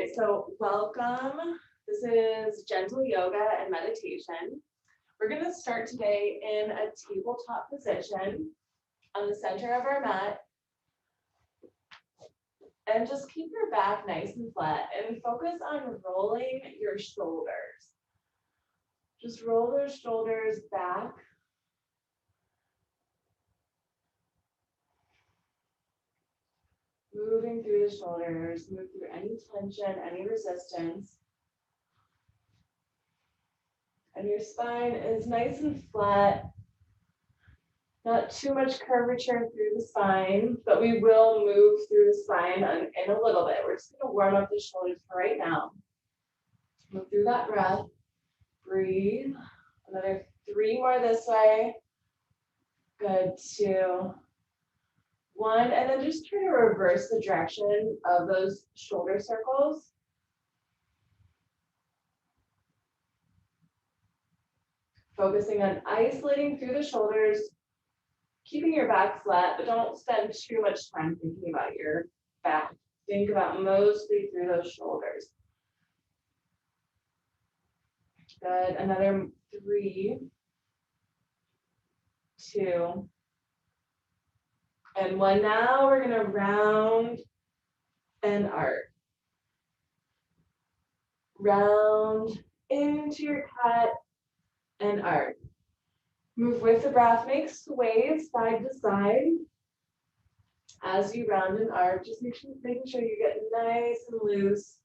Okay, so welcome. This is gentle yoga and meditation. We're going to start today in a tabletop position on the center of our mat. And just keep your back nice and flat and focus on rolling your shoulders. Just roll those shoulders back. Moving through the shoulders, move through any tension, any resistance. And your spine is nice and flat. Not too much curvature through the spine, but we will move through the spine in a little bit. We're just going to warm up the shoulders for right now. Move through that breath. Breathe. Another 3 more this way. Good. 2, 1. And then just try to reverse the direction of those shoulder circles. Focusing on isolating through the shoulders. Keeping your back flat, but don't spend too much time thinking about your back. Think about mostly through those shoulders. Good. Another 3, 2, and 1. Now we're going to round and arc. Round into your cat and arc. Move with the breath, make sways side to side as you round and arc. Just making sure you get nice and loose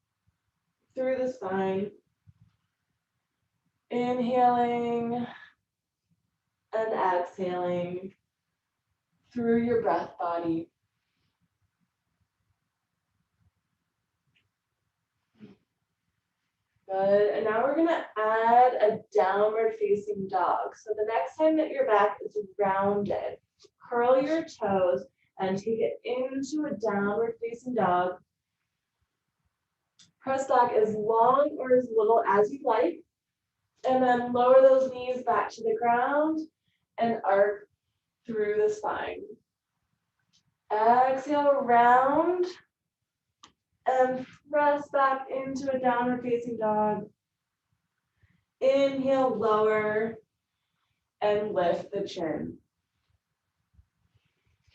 through the spine. Inhaling and exhaling through your breath body. Good, and now we're gonna add a downward facing dog. So the next time that your back is rounded, curl your toes and take it into a downward facing dog. Press back as long or as little as you like, and then lower those knees back to the ground and arc through the spine. Exhale, round. And press back into a downward facing dog. Inhale, lower, and lift the chin.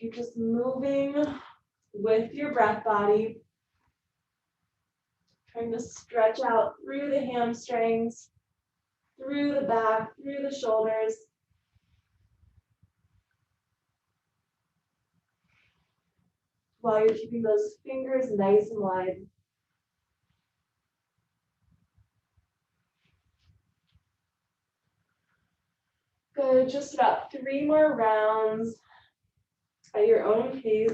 Keep just moving with your breath body. Trying to stretch out through the hamstrings, through the back, through the shoulders. While you're keeping those fingers nice and wide. Good, just about 3 more rounds at your own pace.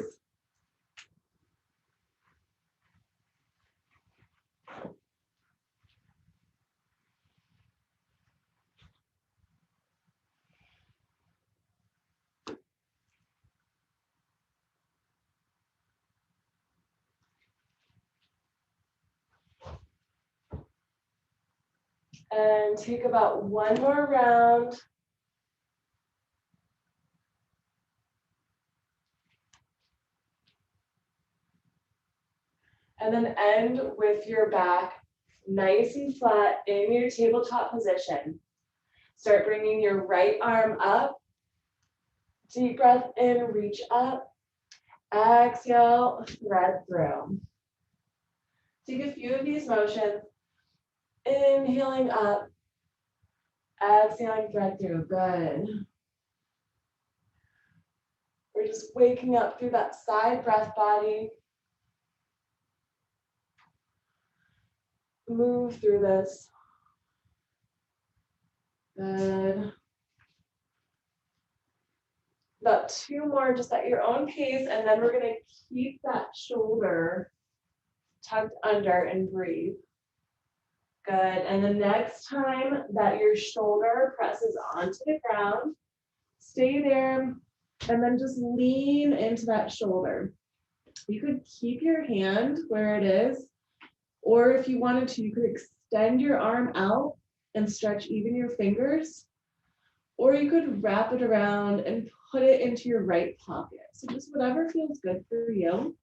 And take about 1 more round. And then end with your back nice and flat in your tabletop position. Start bringing your right arm up. Deep breath in, reach up. Exhale, thread through. Take a few of these motions. Inhaling up. Exhaling, thread through. Good. We're just waking up through that side breath body. Move through this. Good. About 2 more just at your own pace, and then we're going to keep that shoulder tucked under and breathe. Good. And the next time that your shoulder presses onto the ground, stay there and then just lean into that shoulder. You could keep your hand where it is, or if you wanted to, you could extend your arm out and stretch even your fingers, or you could wrap it around and put it into your right pocket. So just whatever feels good for you,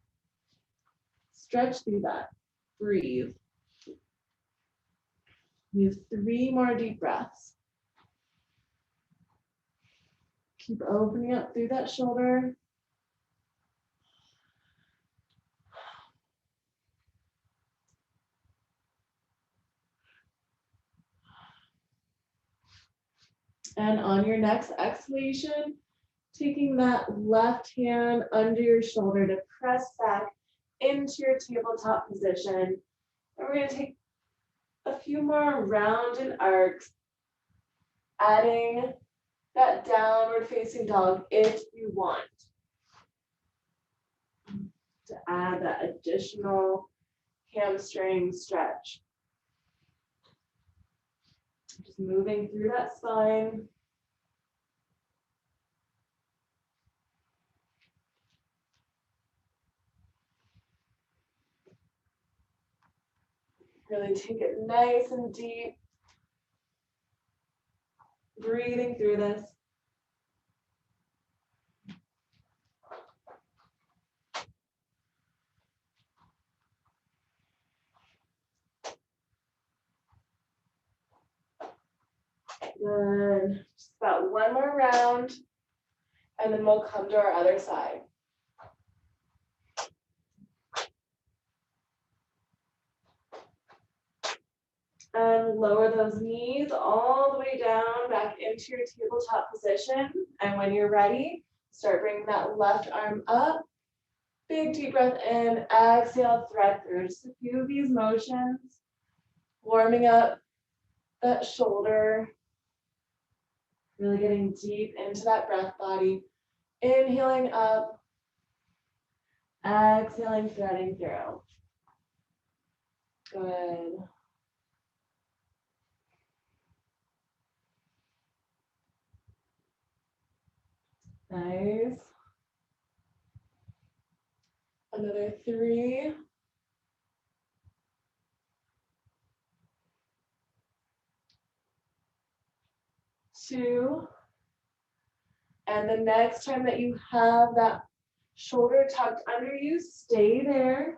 stretch through that. breathe. We have 3 more deep breaths. Keep opening up through that shoulder. And on your next exhalation, taking that left hand under your shoulder to press back into your tabletop position. And we're going to take a few more rounded arcs, adding that downward facing dog if you want to add that additional hamstring stretch. Just moving through that spine. Really take it nice and deep. Breathing through this. Good. Just about one more round, and then we'll come to our other side. And lower those knees all the way down back into your tabletop position. And when you're ready, start bringing that left arm up. Big deep breath in, exhale, thread through. Just a few of these motions, warming up that shoulder, really getting deep into that breath body. Inhaling up, exhaling, threading through. Good. Nice. Another 3. 2. And the next time that you have that shoulder tucked under you, stay there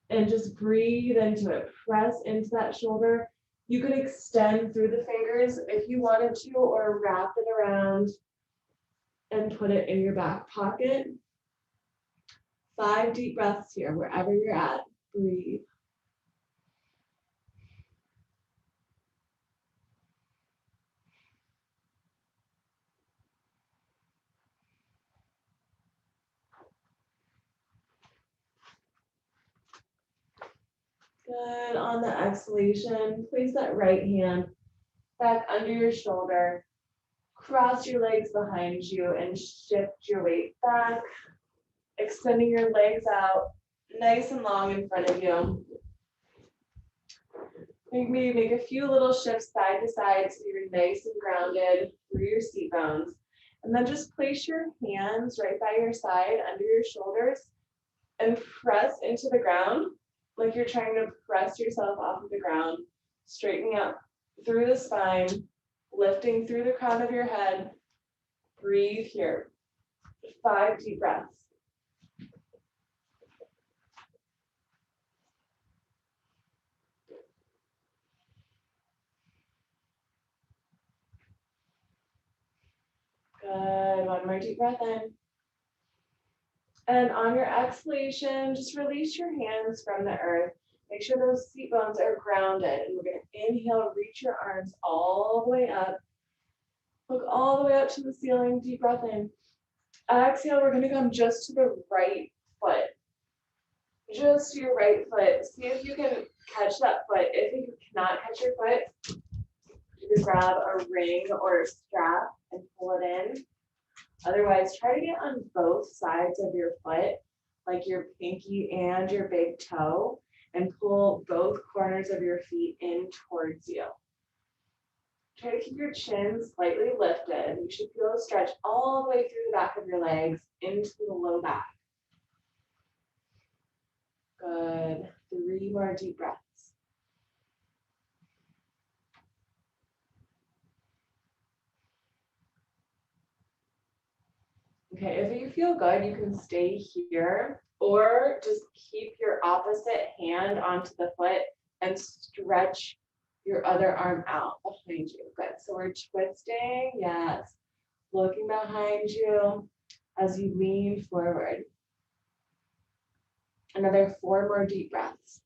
and just breathe into it. Press into that shoulder. You could extend through the fingers if you wanted to, or wrap it around and put it in your back pocket. 5 deep breaths here, wherever you're at. Breathe. Good. On the exhalation, place that right hand back under your shoulder. Cross your legs behind you and shift your weight back, extending your legs out nice and long in front of you. Maybe make a few little shifts side to side so you're nice and grounded through your seat bones. And then just place your hands right by your side under your shoulders and press into the ground like you're trying to press yourself off of the ground, straightening up through the spine, lifting through the crown of your head. Breathe here. 5 deep breaths. Good. One more deep breath in. And on your exhalation, just release your hands from the earth. Make sure those seat bones are grounded. And we're going to inhale, reach your arms all the way up. Look all the way up to the ceiling. Deep breath in. Exhale, we're going to come just to the right foot. Just to your right foot. See if you can catch that foot. If you cannot catch your foot, you can grab a ring or a strap and pull it in. Otherwise, try to get on both sides of your foot, like your pinky and your big toe, and pull both corners of your feet in towards you. Try to keep your chin slightly lifted. You should feel a stretch all the way through the back of your legs into the low back. Good. 3 more deep breaths. Okay, if you feel good, you can stay here, Or just keep your opposite hand onto the foot and stretch your other arm out behind you. Good. So we're twisting. Yes. Looking behind you as you lean forward. Another 4 more deep breaths.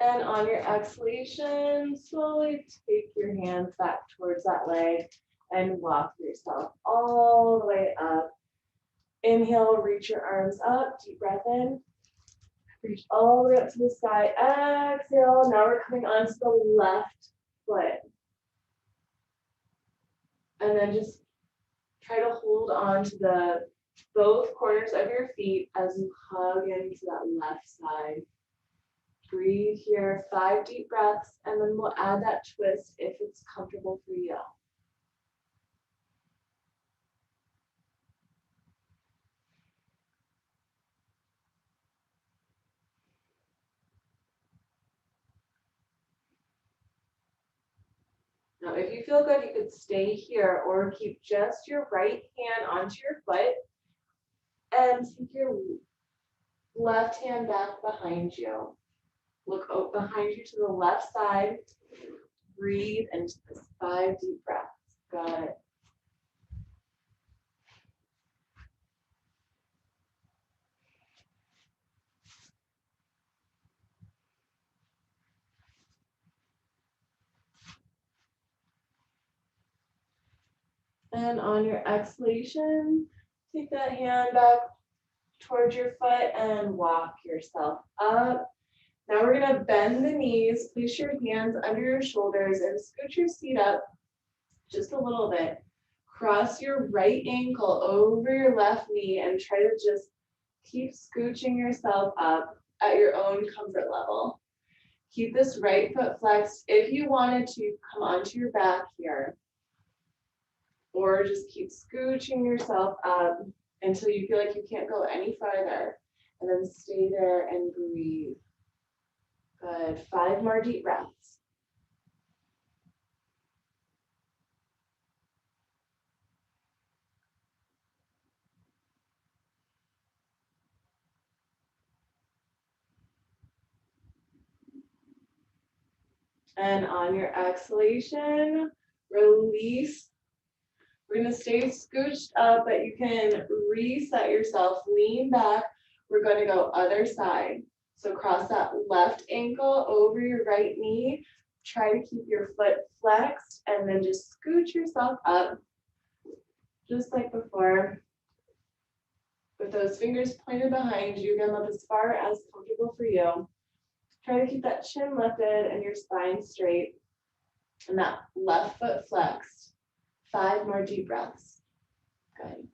And on your exhalation, slowly take your hands back towards that leg and walk yourself all the way up. Inhale, reach your arms up, deep breath in. Reach all the way up to the sky. Exhale, now we're coming onto the left foot. And then just try to hold on to the both corners of your feet as you hug into that left side. Breathe here, 5 deep breaths, and then we'll add that twist if it's comfortable for you. Now, if you feel good, you could stay here or keep just your right hand onto your foot and take your left hand back behind you. Look out behind you to the left side. Breathe into this 5 deep breaths. Got it. And on your exhalation, take that hand back towards your foot and walk yourself up. Now we're going to bend the knees, place your hands under your shoulders and scoot your seat up just a little bit. Cross your right ankle over your left knee and try to just keep scooching yourself up at your own comfort level. Keep this right foot flexed. If you wanted to, come onto your back here. Or just keep scooching yourself up until you feel like you can't go any farther. And then stay there and breathe. Good. 5 more deep breaths. And on your exhalation, release. We're going to stay scooched up, but you can reset yourself. Lean back. We're going to go other side. So cross that left ankle over your right knee. Try to keep your foot flexed and then just scooch yourself up, just like before. With those fingers pointed behind you, get them up as far as comfortable for you. Try to keep that chin lifted and your spine straight. And that left foot flexed. 5 more deep breaths. Good.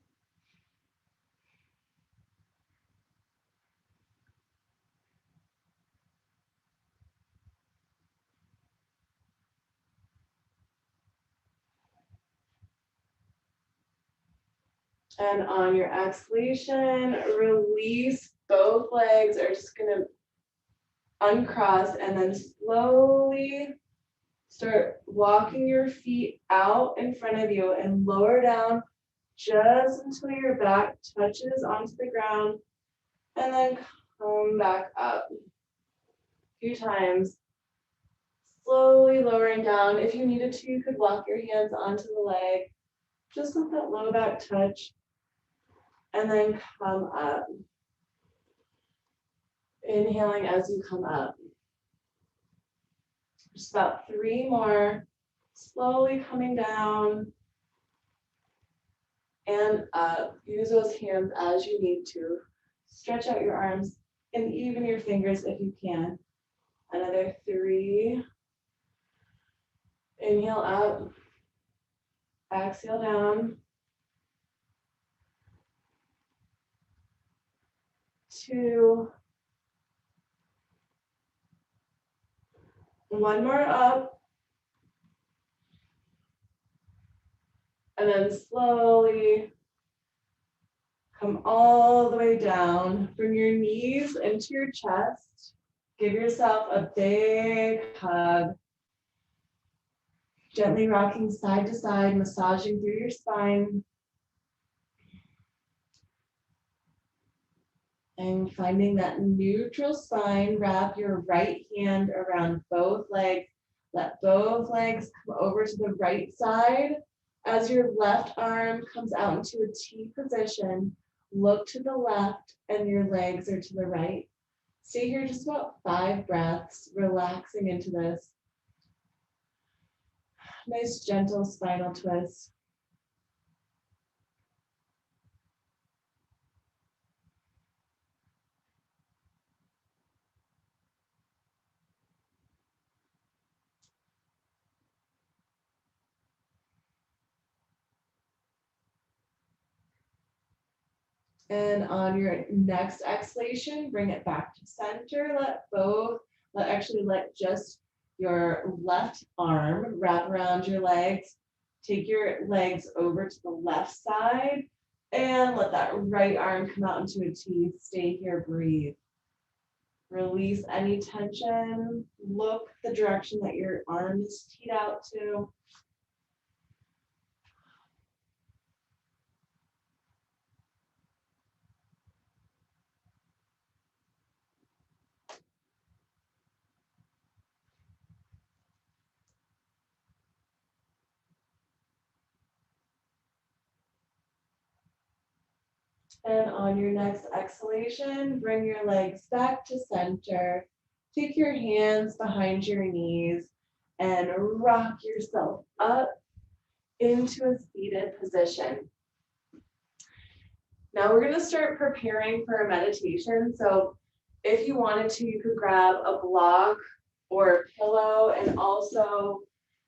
And on your exhalation, release. Both legs are just going to uncross and then slowly start walking your feet out in front of you and lower down just until your back touches onto the ground and then come back up. A few times. Slowly lowering down. If you needed to, you could walk your hands onto the leg. Just let that low back touch. And then come up. Inhaling as you come up. Just about 3 more. Slowly coming down and up. Use those hands as you need to. Stretch out your arms and even your fingers if you can. Another 3. Inhale up. Exhale down. 2. 1 more up. And then slowly come all the way down. Bring your knees into your chest. Give yourself a big hug. Gently rocking side to side, massaging through your spine. And finding that neutral spine, wrap your right hand around both legs. Let both legs come over to the right side. As your left arm comes out into a T position, look to the left and your legs are to the right. Stay here just about 5 breaths, relaxing into this. Nice gentle spinal twist. And on your next exhalation, bring it back to center. Let just your left arm wrap around your legs. Take your legs over to the left side and let that right arm come out into a T. Stay here, breathe. Release any tension. Look the direction that your arm is teed out to. And on your next exhalation, bring your legs back to center. Take your hands behind your knees and rock yourself up into a seated position. Now we're going to start preparing for a meditation. So if you wanted to, you could grab a block or a pillow, and also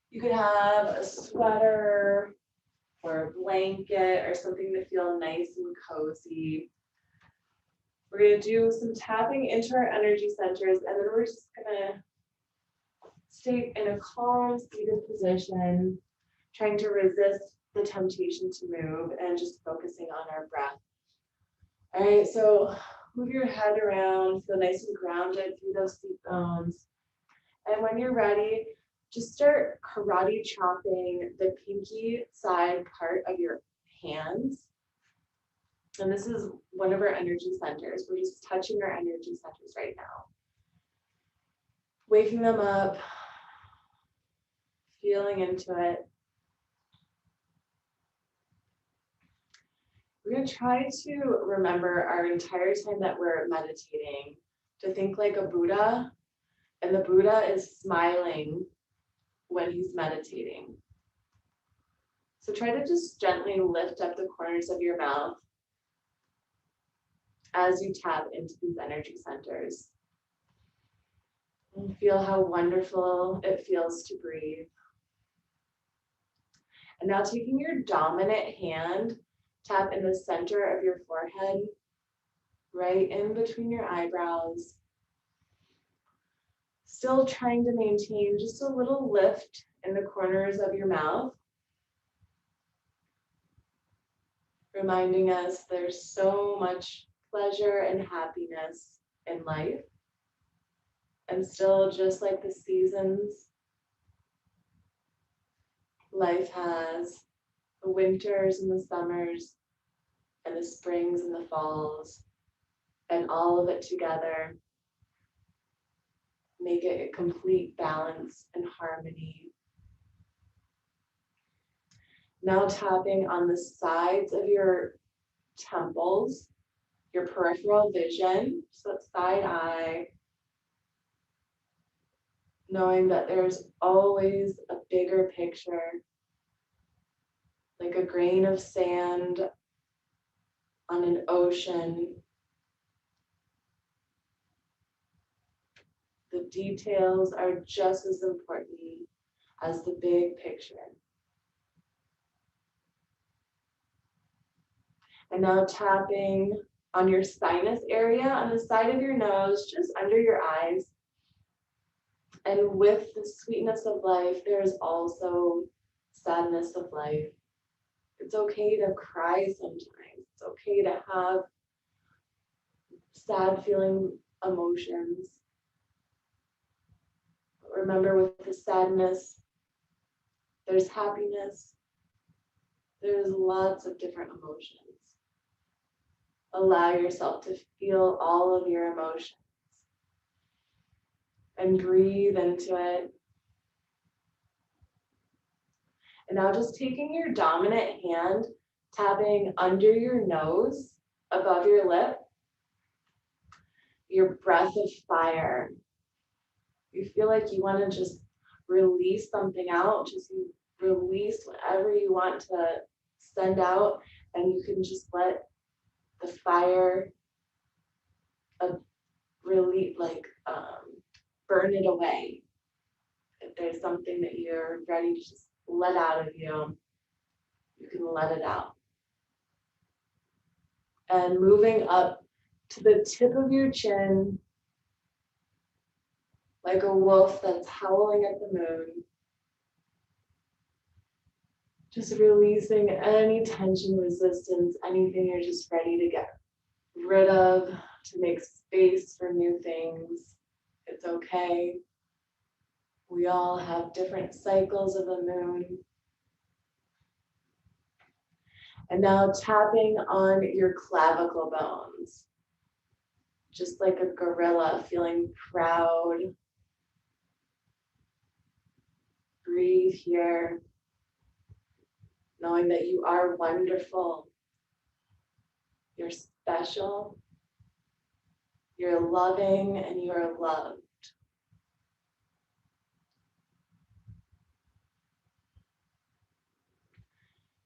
you could have a sweater or a blanket or something to feel nice and cozy. We're going to do some tapping into our energy centers, and then we're just going to stay in a calm, seated position, trying to resist the temptation to move and just focusing on our breath. All right, so move your head around, feel nice and grounded through those seat bones. And when you're ready, just start karate chopping the pinky side part of your hands. And this is one of our energy centers. We're just touching our energy centers right now. Waking them up, feeling into it. We're going to try to remember our entire time that we're meditating to think like a Buddha, and the Buddha is smiling when he's meditating. So try to just gently lift up the corners of your mouth as you tap into these energy centers. And feel how wonderful it feels to breathe. And now taking your dominant hand, tap in the center of your forehead, right in between your eyebrows. Still trying to maintain just a little lift in the corners of your mouth. Reminding us there's so much pleasure and happiness in life. And still, just like the seasons, life has the winters and the summers and the springs and the falls, and all of it together make it a complete balance and harmony. Now tapping on the sides of your temples, your peripheral vision, so that side eye, knowing that there's always a bigger picture, like a grain of sand on an ocean. The details are just as important as the big picture. And now tapping on your sinus area, on the side of your nose, just under your eyes. And with the sweetness of life, there is also sadness of life. It's okay to cry sometimes. It's okay to have sad feeling emotions. Remember, with the sadness, there's happiness, there's lots of different emotions. Allow yourself to feel all of your emotions and breathe into it. And now just taking your dominant hand, tapping under your nose, above your lip, your breath of fire. You feel like you want to just release something out, just release whatever you want to send out, and you can just let the fire of really burn it away. If there's something that you're ready to just let out of you, you can let it out. And moving up to the tip of your chin, like a wolf that's howling at the moon. Just releasing any tension, resistance, anything you're just ready to get rid of, to make space for new things. It's okay. We all have different cycles of the moon. And now tapping on your clavicle bones, just like a gorilla, feeling proud. Breathe here, knowing that you are wonderful, you're special, you're loving, and you are loved.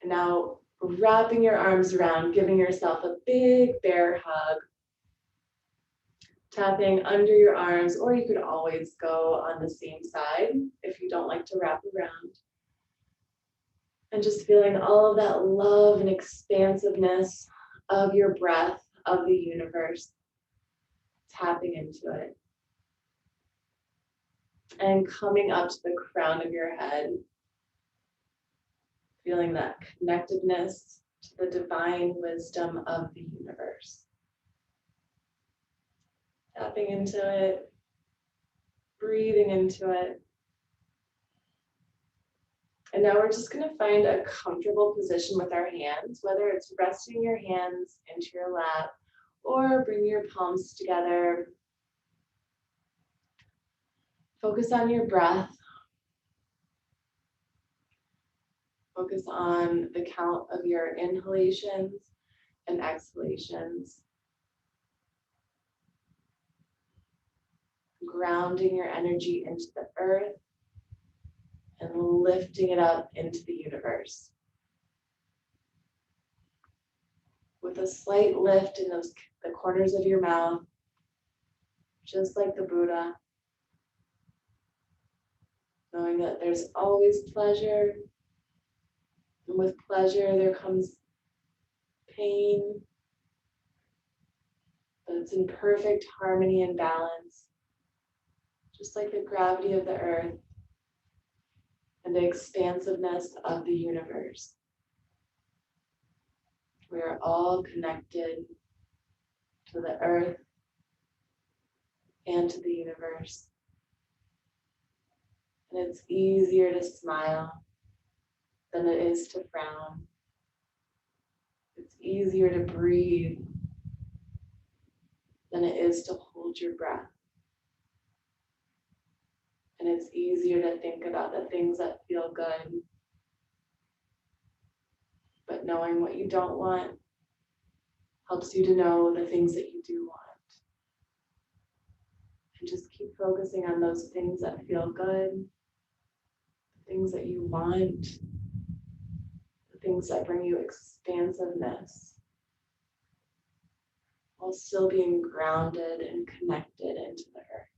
And now wrapping your arms around, giving yourself a big bear hug, tapping under your arms, or you could always go on the same side if you don't like to wrap around. And just feeling all of that love and expansiveness of your breath, of the universe, tapping into it. And coming up to the crown of your head, feeling that connectedness to the divine wisdom of the universe. Tapping into it, breathing into it. And now we're just going to find a comfortable position with our hands, whether it's resting your hands into your lap or bring your palms together. Focus on your breath. Focus on the count of your inhalations and exhalations. Grounding your energy into the earth and lifting it up into the universe. With a slight lift in the corners of your mouth, just like the Buddha. Knowing that there's always pleasure, and with pleasure there comes pain, but it's in perfect harmony and balance, just like the gravity of the earth and the expansiveness of the universe. We are all connected to the earth and to the universe. And it's easier to smile than it is to frown. It's easier to breathe than it is to hold your breath. And it's easier to think about the things that feel good. But knowing what you don't want helps you to know the things that you do want. And just keep focusing on those things that feel good, the things that you want, the things that bring you expansiveness, while still being grounded and connected into the earth.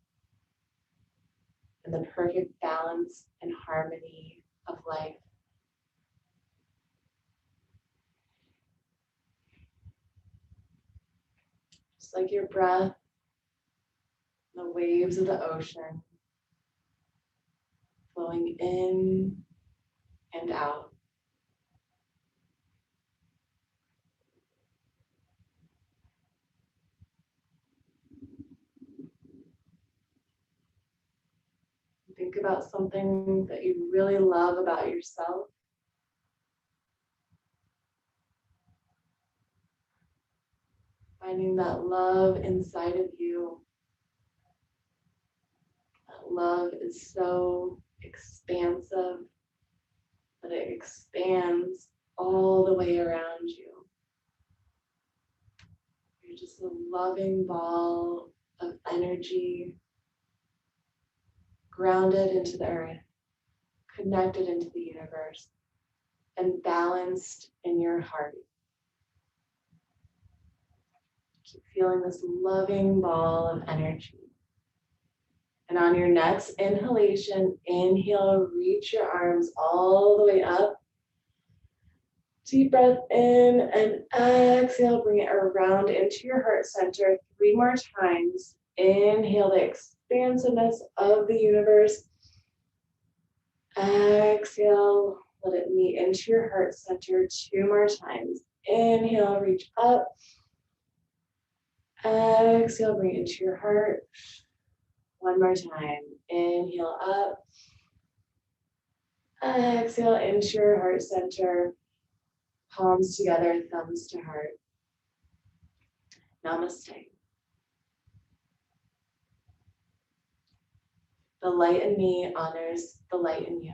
And the perfect balance and harmony of life. Just like your breath, the waves of the ocean, flowing in and out. Think about something that you really love about yourself. Finding that love inside of you. That love is so expansive that it expands all the way around you. You're just a loving ball of energy, grounded into the earth, connected into the universe, and balanced in your heart. Keep feeling this loving ball of energy. And on your next inhalation, inhale, reach your arms all the way up. Deep breath in and exhale, bring it around into your heart center 3 more times. Inhale the expansiveness of the universe. Exhale, let it meet into your heart center 2 more times. Inhale, reach up. Exhale, bring it into your heart. 1 more time. Inhale up. Exhale into your heart center. Palms together, thumbs to heart. Namaste. The light in me honors the light in you.